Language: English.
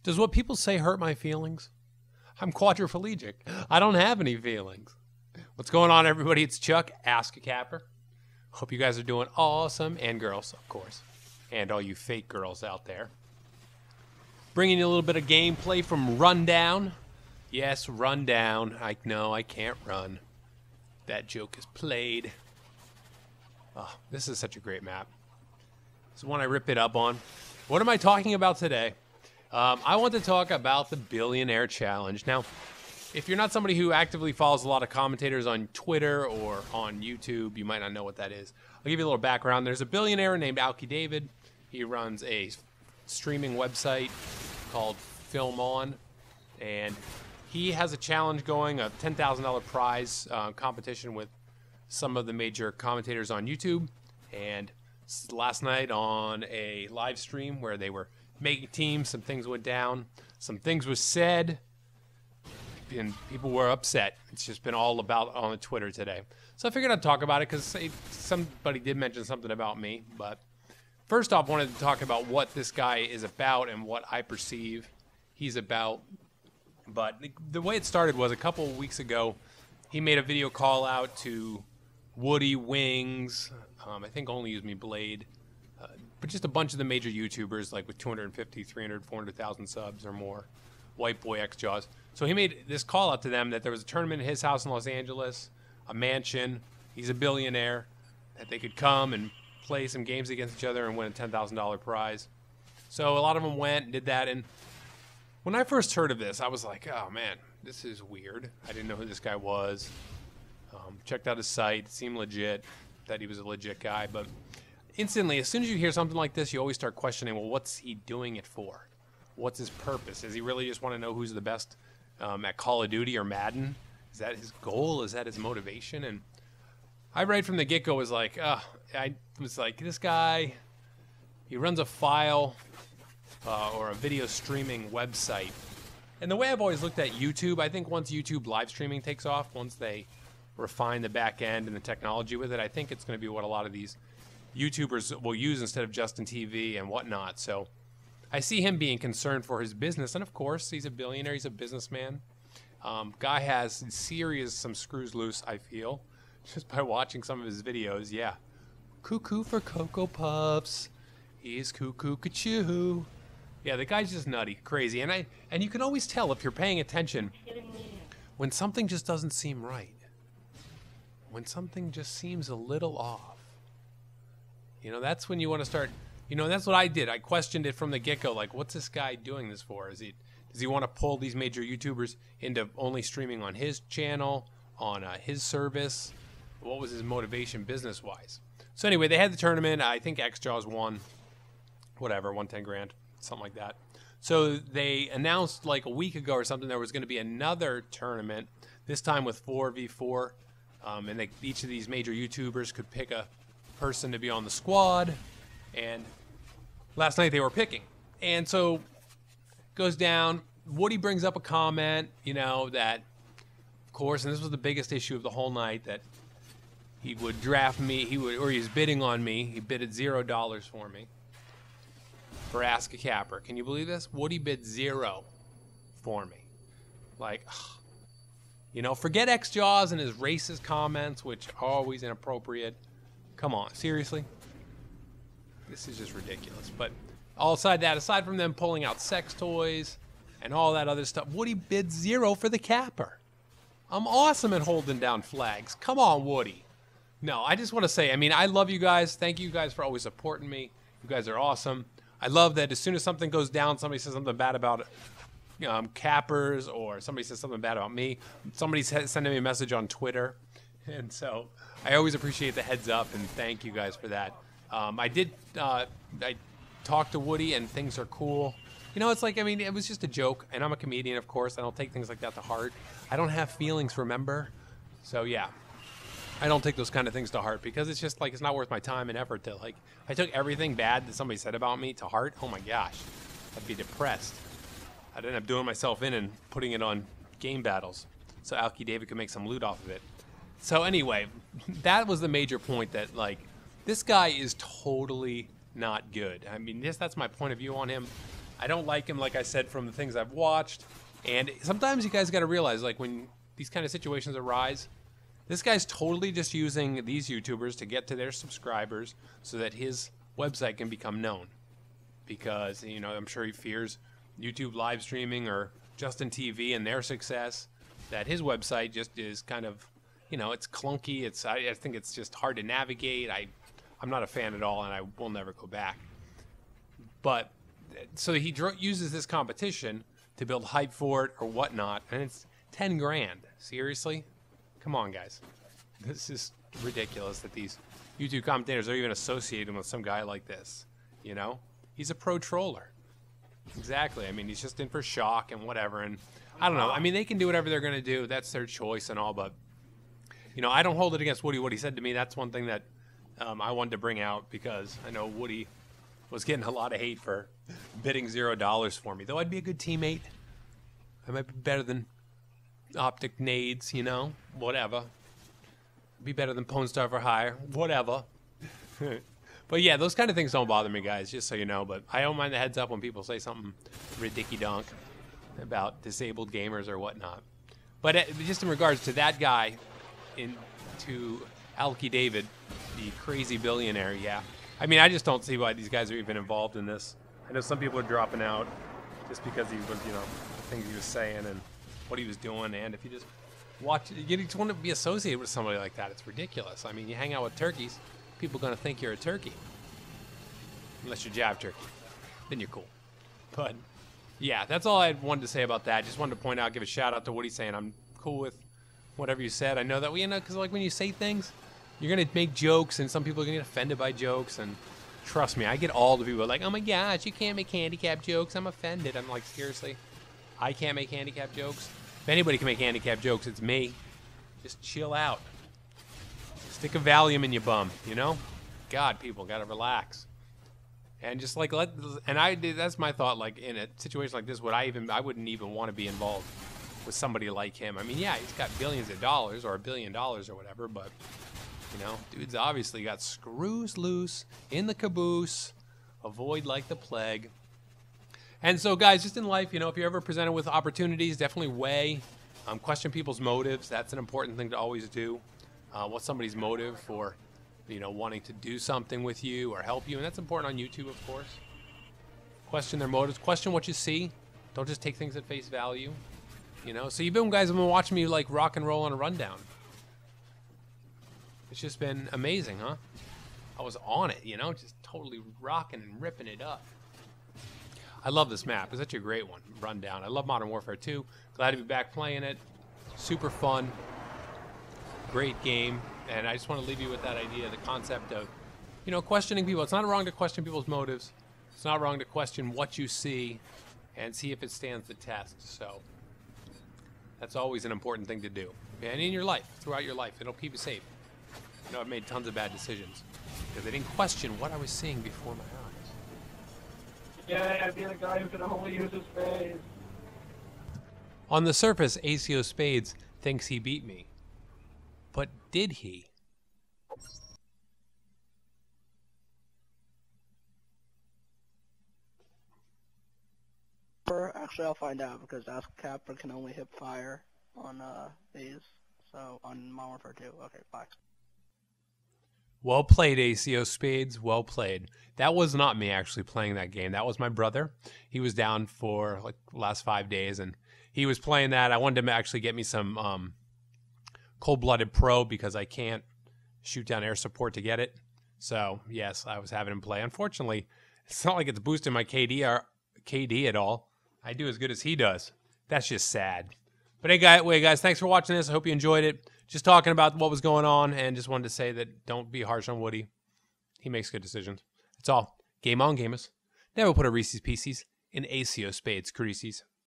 Does what people say hurt my feelings? I'm quadriplegic. I don't have any feelings. What's going on, everybody? It's Chuck, Ask a Capper. Hope you guys are doing awesome. And girls, of course. And all you fake girls out there. Bringing you a little bit of gameplay from Rundown. Yes, Rundown. I know I can't run. That joke is played. Oh, this is such a great map. This is one I rip it up on. What am I talking about today? I want to talk about the Billionaire Challenge. Now, if you're not somebody who actively follows a lot of commentators on Twitter or on YouTube, you might not know what that is. I'll give you a little background. There's a billionaire named AskACapper. He runs a streaming website called Film On, and he has a challenge going, a $10,000 prize competition with some of the major commentators on YouTube. And last night on a live stream where they were making teams, some things went down, some things were said, and people were upset. It's just been all about on the Twitter today. So I figured I'd talk about it because somebody did mention something about me. But first off, I wanted to talk about what this guy is about and what I perceive he's about. But the way it started was a couple of weeks ago, he made a video call out to Woody, Wings, I think Only Use Me Blade, but just a bunch of the major YouTubers, like with 250, 300, 400,000 subs or more, White Boy X Jaws. So he made this call out to them that there was a tournament in his house in Los Angeles, a mansion, he's a billionaire, that they could come and play some games against each other and win a $10,000 prize. So a lot of them went and did that, and when I first heard of this, I was like, oh man, this is weird. I didn't know who this guy was. Checked out his site, it seemed legit, that he was a legit guy, but instantly, as soon as you hear something like this, you always start questioning, well, what's he doing it for? What's his purpose? Does he really just want to know who's the best at Call of Duty or Madden? Is that his goal? Is that his motivation? And I right from the get-go was like, I was like, this guy, he runs a file or a video streaming website. And the way I've always looked at YouTube, I think once YouTube live streaming takes off, once they refine the back end and the technology with it, I think it's going to be what a lot of these YouTubers will use instead of Justin TV and whatnot. So I see him being concerned for his business, and of course he's a billionaire, he's a businessman. Guy has some screws loose, I feel, just by watching some of his videos. Yeah, cuckoo for Cocoa Puffs, he's cuckoo-ca-choo. Yeah, the guy's just nutty, crazy, and you can always tell if you're paying attention when something just doesn't seem right. When something just seems a little off. You know, that's when you want to start, you know, that's what I did. I questioned it from the get-go, like, what's this guy doing this for? Does he want to pull these major YouTubers into only streaming on his channel, on his service? What was his motivation business-wise? So anyway, they had the tournament. I think X-Jaws won, whatever, won 10 grand, something like that. So they announced like a week ago or something there was going to be another tournament, this time with 4v4. And each of these major YouTubers could pick a person to be on the squad. And last night they were picking. And so it goes down. Woody brings up a comment, you know, that, of course, and this was the biggest issue of the whole night, that he would draft me, or he's bidding on me. He bid at $0 for me for Ask a Capper. Can you believe this? Woody bid 0 for me. Like, ugh. You know, forget X-Jaws and his racist comments, which are always inappropriate. Come on, seriously? This is just ridiculous. But aside from them pulling out sex toys and all that other stuff, Woody bid 0 for the capper. I'm awesome at holding down flags. Come on, Woody. No, I just want to say, I mean, I love you guys. Thank you guys for always supporting me. You guys are awesome. I love that as soon as something goes down, somebody says something bad about it. Cappers, or somebody says something bad about me. Somebody's sending me a message on Twitter, and so I always appreciate the heads up, and thank you guys for that. I talked to Woody, and things are cool. You know, it's like, I mean, it was just a joke, and I'm a comedian, of course. I don't take things like that to heart. I don't have feelings, remember? So yeah, I don't take those kind of things to heart, because it's just like, it's not worth my time and effort to, like, if I took everything bad that somebody said about me to heart, oh my gosh, I'd be depressed. I'd end up doing myself in and putting it on game battles so AskACapper could make some loot off of it. So anyway, that was the major point, that like, this guy is totally not good. I mean, that's my point of view on him. I don't like him, like I said, from the things I've watched. And sometimes you guys got to realize, like, when these kind of situations arise, this guy's totally just using these YouTubers to get to their subscribers so that his website can become known. Because, you know, I'm sure he fears YouTube live streaming or Justin TV and their success, that his website just is kind of, you know, it's clunky. I think it's just hard to navigate. I'm not a fan at all, and I will never go back. But so he uses this competition to build hype for it or whatnot, and it's 10 grand. Seriously? Come on, guys. This is ridiculous that these YouTube commentators are even associated with some guy like this. You know? He's a pro troller. Exactly. I mean, he's just in for shock and whatever, and I don't know. I mean, they can do whatever they're going to do. That's their choice and all, but, you know, I don't hold it against Woody. What he said to me, that's one thing that I wanted to bring out, because I know Woody was getting a lot of hate for bidding $0 for me. Though I'd be a good teammate. I might be better than Optic Nades, you know, whatever. Be better than Pwn Star for Hire, whatever. But yeah, those kind of things don't bother me, guys, just so you know. But I don't mind the heads up when people say something ridicky-donk about disabled gamers or whatnot. But just in regards to that guy, to Alki David, the crazy billionaire, yeah. I mean, I just don't see why these guys are even involved in this. I know some people are dropping out just because he was, you know, the things he was saying and what he was doing. And if you just watch, you just want to be associated with somebody like that. It's ridiculous. I mean, you hang out with turkeys, people are going to think you're a turkey. Unless you're Jab Turkey. Then you're cool. But, yeah, that's all I wanted to say about that. Just wanted to point out, give a shout out to Woody saying I'm cool with whatever you said. I know that, you know, because like when you say things, you're going to make jokes, and some people are going to get offended by jokes, and trust me, I get all the people like, oh my gosh, you can't make handicap jokes, I'm offended. I'm like, seriously? I can't make handicap jokes? If anybody can make handicap jokes, it's me. Just chill out. Stick a Valium in your bum, you know? God, people got to relax. And just like, that's my thought, like in a situation like this, I wouldn't even want to be involved with somebody like him. I mean, yeah, he's got billions of dollars or $1 billion or whatever, but you know, dude's obviously got screws loose in the caboose. Avoid like the plague. And so, guys, just in life, you know, if you're ever presented with opportunities, definitely weigh, question people's motives. That's an important thing to always do. What's somebody's motive for, you know, wanting to do something with you or help you? And that's important on YouTube, of course. Question their motives. Question what you see. Don't just take things at face value. You know, so guys have been watching me like rock and roll on a rundown. It's just been amazing, huh? I was on it, you know, just totally rocking and ripping it up. I love this map. It's such a great one. Rundown. I love Modern Warfare 2. Glad to be back playing it. Super fun. Great game. And I just want to leave you with that idea, the concept of, you know, questioning people. It's not wrong to question people's motives. It's not wrong to question what you see and see if it stands the test. So that's always an important thing to do. And in your life, throughout your life, it'll keep you safe. You know, I've made tons of bad decisions because I didn't question what I was seeing before my eyes. Yeah, I'd be the guy who can only use his spades. On the surface, ACO Spades thinks he beat me. But did he? Actually, I'll find out because AskACapper can only hip fire on these. So on Modern Warfare 2. Okay, bye. Well played, ACO Spades. Well played. That was not me actually playing that game. That was my brother. He was down for like the last 5 days, and he was playing that. I wanted him to actually get me some Cold-Blooded Pro because I can't shoot down air support to get it. So, yes, I was having him play. Unfortunately, it's not like it's boosting my KD at all. I do as good as he does. That's just sad. But anyway, guys, thanks for watching this. I hope you enjoyed it. Just talking about what was going on, and just wanted to say that don't be harsh on Woody. He makes good decisions. That's all. Game on, gamers. Never put a Reese's Pieces in ACO Spades creases.